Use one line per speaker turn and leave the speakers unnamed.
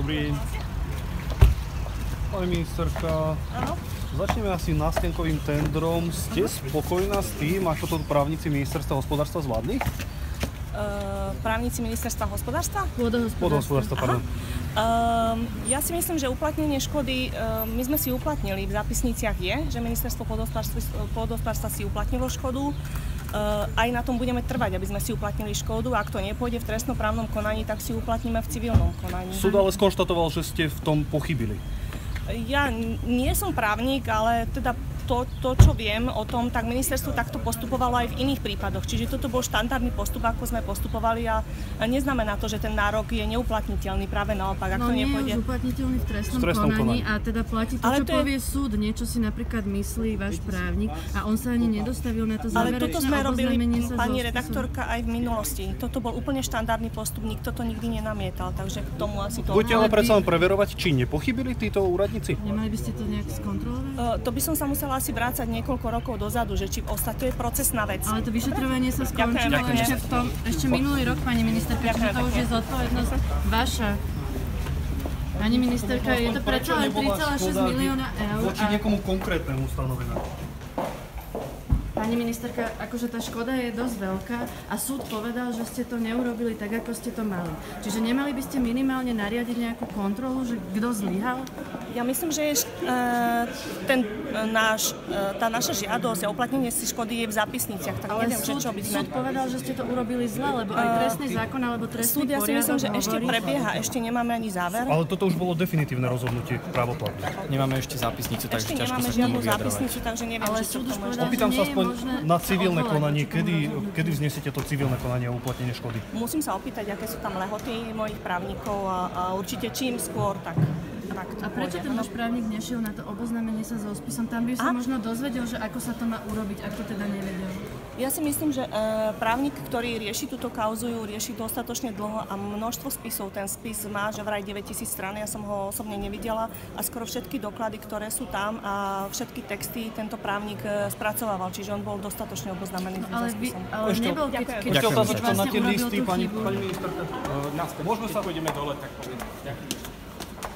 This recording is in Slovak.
Dobrý deň. Pani ministerka, začneme asi nástenkovým tendrom. Ste spokojná s tým, ako to právnici ministerstva hospodárstva zvládli?
Právnici ministerstva hospodárstva?
Pôdohospodárstva, pardon.
Ja si myslím, že uplatnenie škody my sme si uplatnili. V zápisniciach je, že ministerstvo pôdohospodárstva si uplatnilo škodu. Aj na tom budeme trvať, aby sme si uplatnili škodu. Ak to nepôjde v trestnoprávnom konaní, tak si uplatníme v civilnom konaní.
Súd ale skonštatoval, že ste v tom pochybili.
Ja nie som právnik, ale teda to, čo viem o tom, tak ministerstvo takto postupovalo aj v iných prípadoch. Čiže toto bol štandardný postup, ako sme postupovali a neznamená to, že ten nárok je neuplatniteľný. Práve naopak, ak to nepôjde.
Nie je uplatniteľný v trestnom konaní a teda platí to, čo povie súd. Niečo si napríklad myslí váš právnik a on sa ani nedostavil na to záverečné.
Ale toto sme robili, pani redaktorka, aj v minulosti. Toto bol úplne štandardný postup, nikto to nikdy nenamietal, takže k tomu asi to...
Budete ale predsa len preverovať, či nepochybili títo úradníci?
Nemali by ste to nejak skontrolovať?
To by som sa musela asi vrácať niekoľko rokov dozadu, že či to je procesná vec.
Ale to vyšetrovanie sa skončilo ešte minulý rok, pani ministerka, čiže to už je zodpovednosť vaša. Pani ministerka, je to predsa len 3,6 milióna eur.
Voči niekomu konkrétnemu stanovenému.
Pani ministerka, akože tá škoda je dosť veľká a súd povedal, že ste to neurobili tak, ako ste to mali. Čiže nemali by ste minimálne nariadiť nejakú kontrolu, že kto zlyhal?
Ja myslím, že tá naša žiadosť a uplatnenie si škody je v zápisniciach, tak
ale
neviem, čo by sme...
súd povedal, že ste to urobili zle, lebo aj trestný zákon alebo trestný
súd, ja si myslím, že ešte prebieha, ešte nemáme ani záver.
Ale toto už bolo definitívne rozhodnutie právoplatné.
Nemáme ešte zápisnicu, takže ťažko sa k tomu vyjadrovať.
Zápisnicu, takže neviem,
ale
čo
súd
to
už
môže.
povedal,
Opýtam sa aspoň na civilné konanie.
odvolať.
Kedy vznesiete to civilné konanie o uplatnenie škody?
Musím sa opýtať, aké sú tam lehoty mojich právnikov a určite čím skôr, tak to
a prečo ten váš právnik nešiel na to oboznámenie sa so spisom? Tam by sa možno dozvedel, že ako sa to má urobiť, ak to teda nevedel.
Ja si myslím, že právnik, ktorý rieši túto kauzu, ju rieši dostatočne dlho a množstvo spisov. Ten spis má že vraj 9000 strán, ja som ho osobne nevidela a skoro všetky doklady, ktoré sú tam a všetky texty tento právnik spracovával, čiže on bol dostatočne oboznámený so spisom.
Ale nebol, keď
ešte otázka, čo na tie listy, pani ministerka.
Môžeme sa... Pôjdeme dole, tak poviem. Ďakujem.